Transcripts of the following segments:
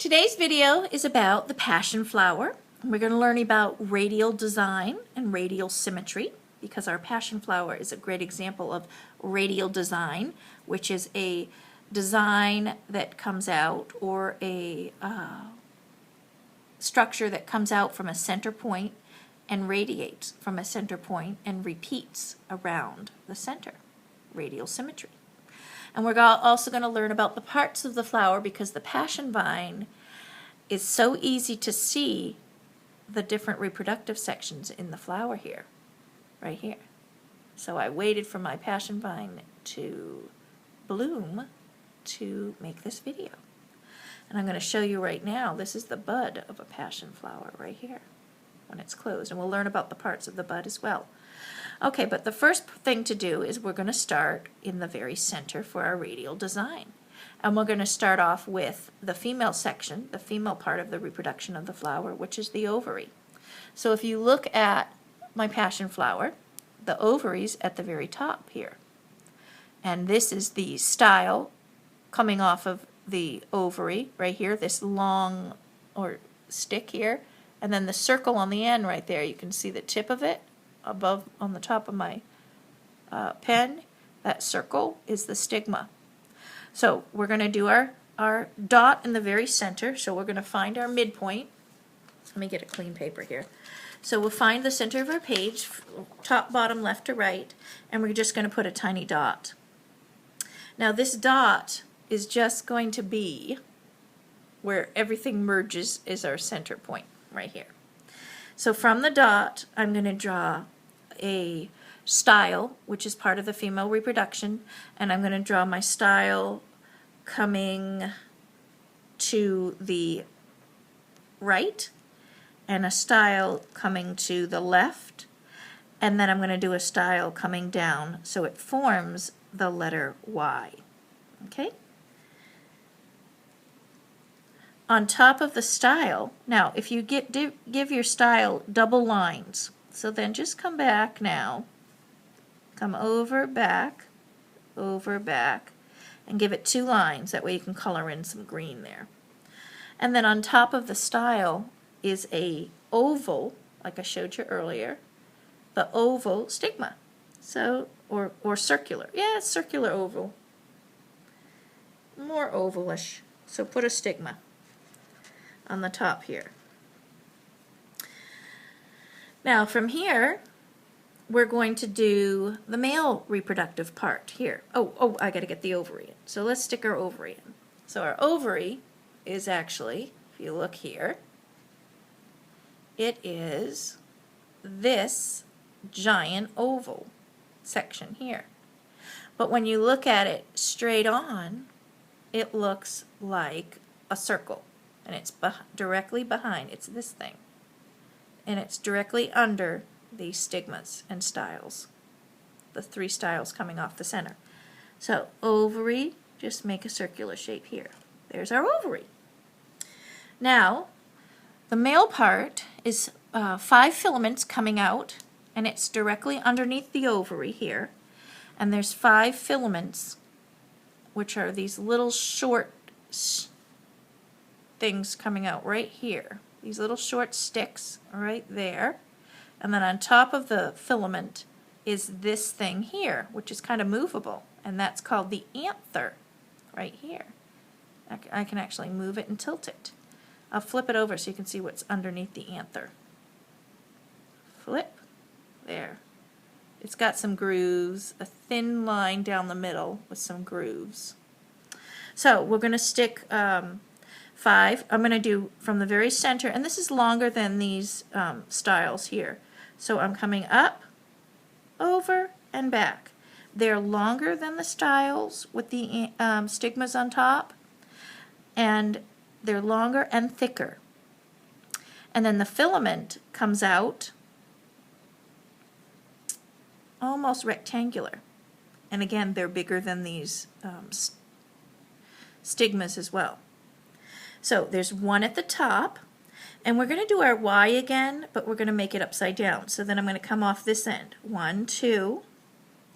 Today's video is about the passion flower. We're going to learn about radial design and radial symmetry because our passion flower is a great example of radial design, which is a design that comes out or a structure that comes out from a center point and radiates from a center point and repeats around the center. Radial symmetry. And we're also going to learn about the parts of the flower because the passion vine is so easy to see the different reproductive sections in the flower here, right here. So I waited for my passion vine to bloom to make this video. And I'm going to show you right now, this is the bud of a passion flower right here when it's closed. And we'll learn about the parts of the bud as well. Okay, but the first thing to do is we're going to start in the very center for our radial design. And we're going to start off with the female section, the female part of the reproduction of the flower, which is the ovary. So if you look at my passion flower, the ovary's at the very top here. And this is the style coming off of the ovary right here, this long or stick here, and then the circle on the end right there. You can see the tip of it above on the top of my pen. That circle is the stigma. So we're going to do our dot in the very center. So we're going to find our midpoint. Let me get a clean paper here. So we'll find the center of our page, top, bottom, left to right, and we're just going to put a tiny dot. Now this dot is just going to be where everything merges is our center point right here. So from the dot, I'm going to draw a style, which is part of the female reproduction, and I'm going to draw my style coming to the right and a style coming to the left, and then I'm going to do a style coming down so it forms the letter Y. Okay? On top of the style, now if you give your style double lines, so then just come back now, come over, back, and give it 2 lines. That way you can color in some green there. And then on top of the style is a oval, like I showed you earlier, the oval stigma. So, or circular. Yeah, it's circular oval. More ovalish. So put a stigma on the top here. Now from here, we're going to do the male reproductive part here. Oh, I got to get the ovary in. So let's stick our ovary in. So our ovary is actually, if you look here, it is this giant oval section here. But when you look at it straight on, it looks like a circle. And it's directly behind, it's this thing. And it's directly under these stigmas and styles, the 3 styles coming off the center. So ovary, just make a circular shape here. There's our ovary. Now, the male part is 5 filaments coming out, and it's directly underneath the ovary here. And there's 5 filaments, which are these little short things coming out right here. These little short sticks right there. And then on top of the filament is this thing here, which is kind of movable. And that's called the anther right here. I can actually move it and tilt it. I'll flip it over so you can see what's underneath the anther. Flip. There. It's got some grooves, a thin line down the middle with some grooves. So we're going to stick 5. I'm going to do from the very center, and this is longer than these styles here. So I'm coming up, over, and back. They're longer than the styles with the stigmas on top, and they're longer and thicker. And then the filament comes out almost rectangular. And again, they're bigger than these stigmas as well. So there's one at the top, and we're going to do our Y again, but we're going to make it upside down. So then I'm going to come off this end. 1, 2.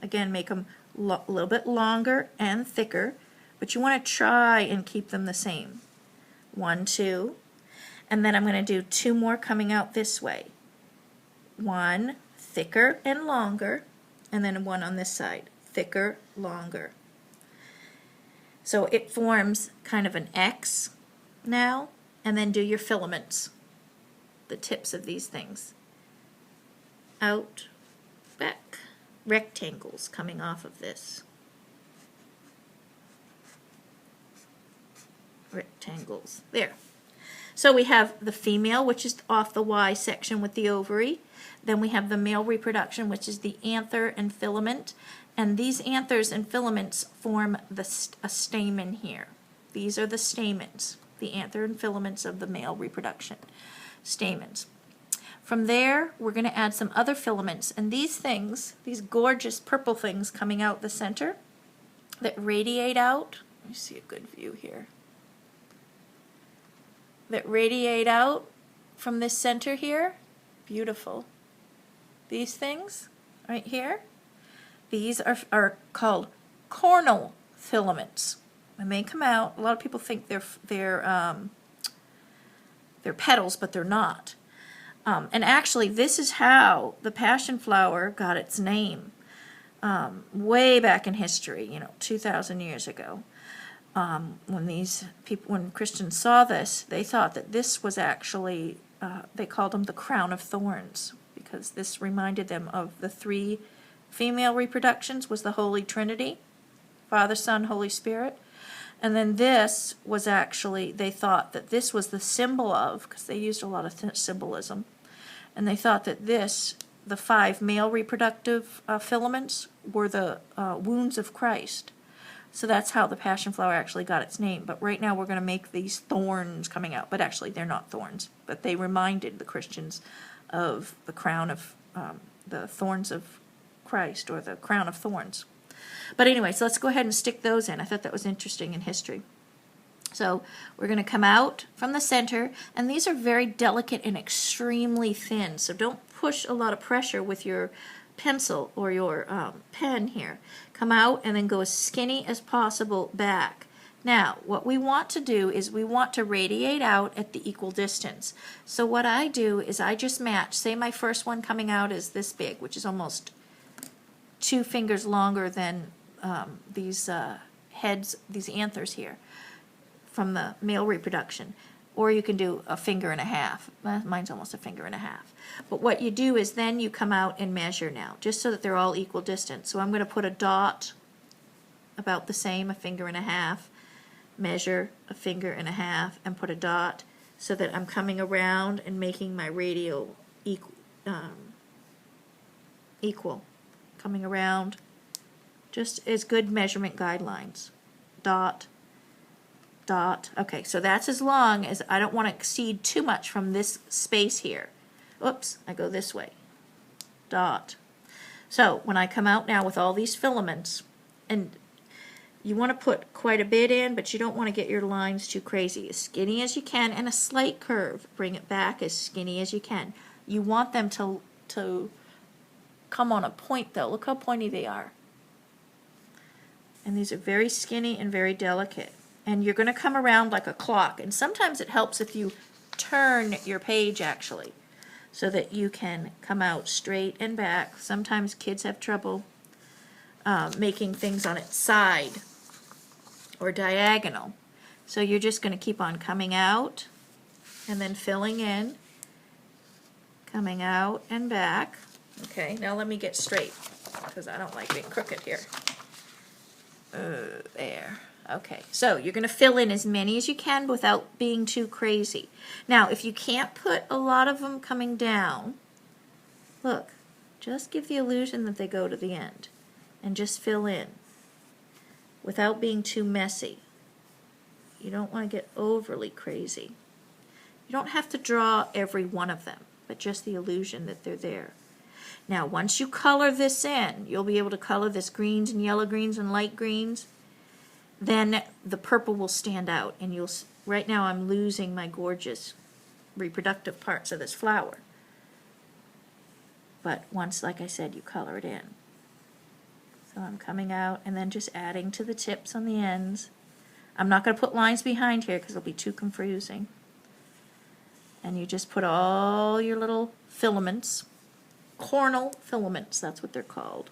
Again, make them a little bit longer and thicker, but you want to try and keep them the same. 1, 2, and then I'm going to do 2 more coming out this way. 1 thicker and longer, and then 1 on this side, thicker, longer. So it forms kind of an X now, and then do your filaments, the tips of these things. Out, back, rectangles coming off of this. Rectangles, there. So we have the female, which is off the Y section with the ovary. Then we have the male reproduction, which is the anther and filament. And these anthers and filaments form a stamen here. These are the stamens, the anther and filaments of the male reproduction. Stamens. From there, we're going to add some other filaments. And these things, these gorgeous purple things coming out the center that radiate out. Let me see a good view here. That radiate out from this center here. Beautiful. These things right here, these are called coronal filaments. When they come out, a lot of people think they're petals, but they're not. And actually, this is how the passion flower got its name. Way back in history, 2,000 years ago. When Christians saw this, they thought that this was actually, they called them the crown of thorns, because this reminded them of the 3 female reproductions was the Holy Trinity, Father, Son, Holy Spirit. And then this was actually, they thought that this was the symbol of, because they used a lot of symbolism, and they thought that the 5 male reproductive filaments were the wounds of Christ. So that's how the passion flower actually got its name. But right now we're going to make these thorns coming out. But actually they're not thorns. But they reminded the Christians of the crown of the thorns of Christ, or the crown of thorns. But anyway, so let's go ahead and stick those in. I thought that was interesting in history. So we're going to come out from the center. And these are very delicate and extremely thin. So don't push a lot of pressure with your pencil or your pen here. Come out and then go as skinny as possible back. Now, what we want to do is we want to radiate out at the equal distance. So what I do is I just match. Say my first one coming out is this big, which is almost 2 fingers longer than these heads, these anthers here from the male reproduction. Or you can do a finger and a half. Mine's almost a finger and a half. But what you do is then you come out and measure now, just so that they're all equal distance. So I'm going to put a dot about the same, a finger and a half, measure a finger and a half, and put a dot so that I'm coming around and making my radial equal. Coming around, just as good measurement guidelines. Dot, dot. Okay, so that's as long as I don't want to exceed too much from this space here. Oops, I go this way. Dot. So when I come out now with all these filaments, and you want to put quite a bit in, but you don't want to get your lines too crazy. As skinny as you can, and a slight curve. Bring it back as skinny as you can. You want them to come on a point though. Look how pointy they are. And these are very skinny and very delicate. And you're going to come around like a clock. And sometimes it helps if you turn your page actually, so that you can come out straight and back. Sometimes kids have trouble making things on its side or diagonal. So you're just going to keep on coming out and then filling in, coming out and back. Okay, now let me get straight because I don't like being crooked here. There. Okay, so you're going to fill in as many as you can without being too crazy. Now, if you can't put a lot of them coming down, look, just give the illusion that they go to the end and just fill in without being too messy. You don't want to get overly crazy. You don't have to draw every one of them, but just the illusion that they're there. Now, once you color this in, you'll be able to color this greens and yellow greens and light greens. Then the purple will stand out, and you'll. Right now I'm losing my gorgeous reproductive parts of this flower. But once, like I said, you color it in. So I'm coming out and then just adding to the tips on the ends I'm not going to put lines behind here because it'll be too confusing. And you just put all your little filaments, coronal filaments, that's what they're called.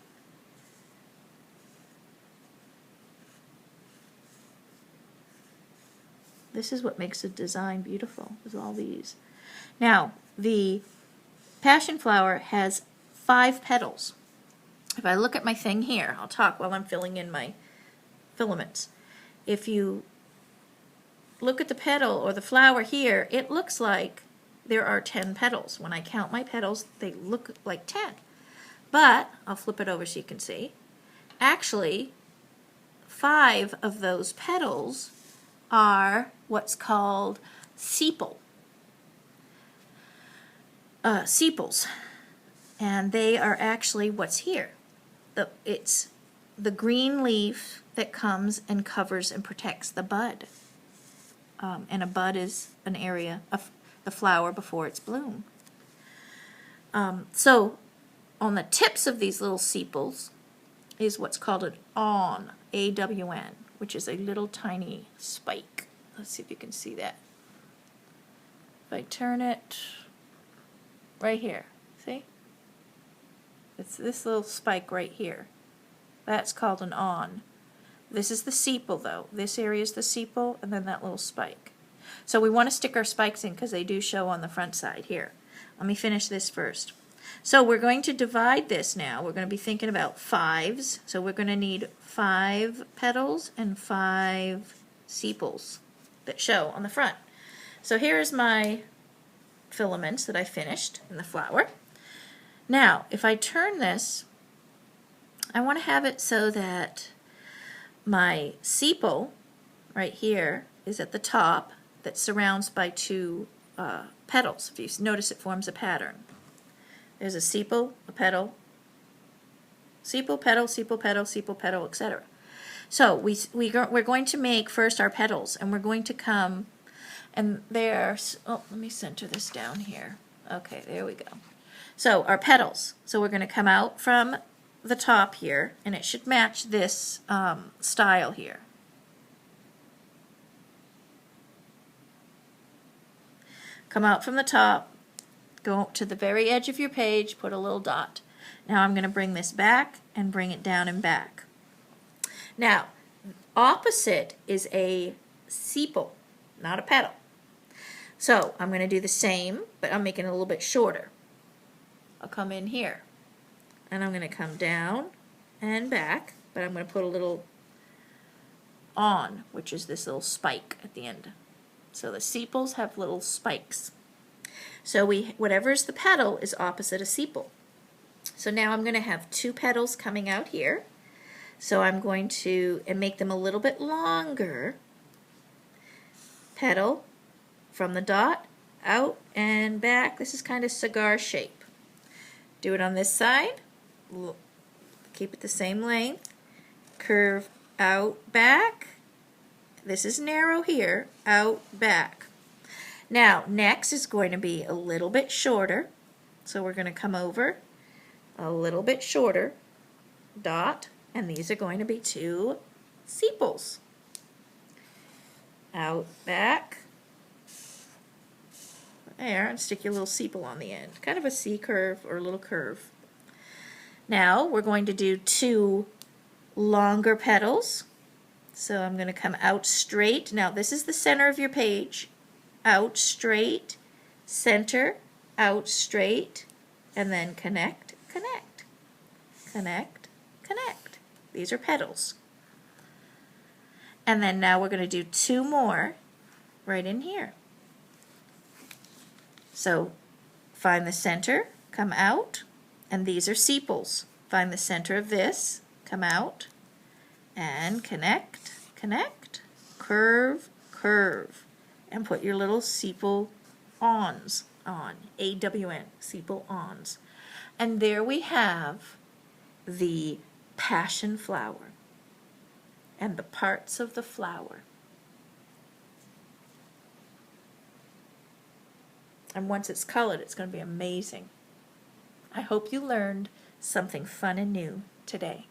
This is what makes a design beautiful, is all these. Now, the passion flower has 5 petals. If I look at my thing here, I'll talk while I'm filling in my filaments. If you look at the petal or the flower here, it looks like there are 10 petals. When I count my petals, they look like 10. But, I'll flip it over so you can see, actually 5 of those petals are what's called sepals. And they are actually what's here. It's the green leaf that comes and covers and protects the bud. And a bud is an area of the flower before its bloom. So on the tips of these little sepals is what's called an awn, A-W-N, which is a little tiny spike. Let's see if you can see that. If I turn it right here, see? It's this little spike right here. That's called an awn. This is the sepal, though. This area is the sepal, and then that little spike. So we want to stick our spikes in because they do show on the front side here. Let me finish this first. So we're going to divide this now. We're going to be thinking about 5s. So we're going to need 5 petals and 5 sepals that show on the front. So here's my filaments that I finished in the flower. Now, if I turn this, I want to have it so that my sepal right here is at the top that surrounds by 2 petals. If you notice, it forms a pattern. There's a sepal, a petal, sepal, petal, sepal, petal, sepal, petal, etc. So we're going to make first our petals, and we're going to come, and there's, oh, let me center this down here. Okay, there we go. So our petals. So we're going to come out from the top here, and it should match this style here. Come out from the top, go to the very edge of your page, put a little dot. Now I'm going to bring this back and bring it down and back. Now, opposite is a sepal, not a petal. So I'm going to do the same, but I'm making it a little bit shorter. I'll come in here, and I'm going to come down and back, but I'm going to put a little on, which is this little spike at the end. So the sepals have little spikes. So whatever's the petal is opposite a sepal. So now I'm going to have 2 petals coming out here. So I'm going to make them a little bit longer. Petal from the dot, out and back. This is kind of cigar shape. Do it on this side. Keep it the same length. Curve out, back. This is narrow here, out, back. Now, next is going to be a little bit shorter. So we're going to come over a little bit shorter, dot, and these are going to be 2 sepals. Out, back. There, and stick your little sepal on the end. Kind of a C curve or a little curve. Now, we're going to do 2 longer petals. So I'm going to come out straight. Now this is the center of your page. Out straight, center, out straight, and then connect, connect, connect, connect. These are petals. And then now we're going to do 2 more right in here. So find the center, come out, and these are sepals. Find the center of this, come out, and connect, connect, curve, curve, and put your little sepal awns on, A-W-N, sepal awns. And there we have the passion flower and the parts of the flower. And once it's colored, it's going to be amazing. I hope you learned something fun and new today.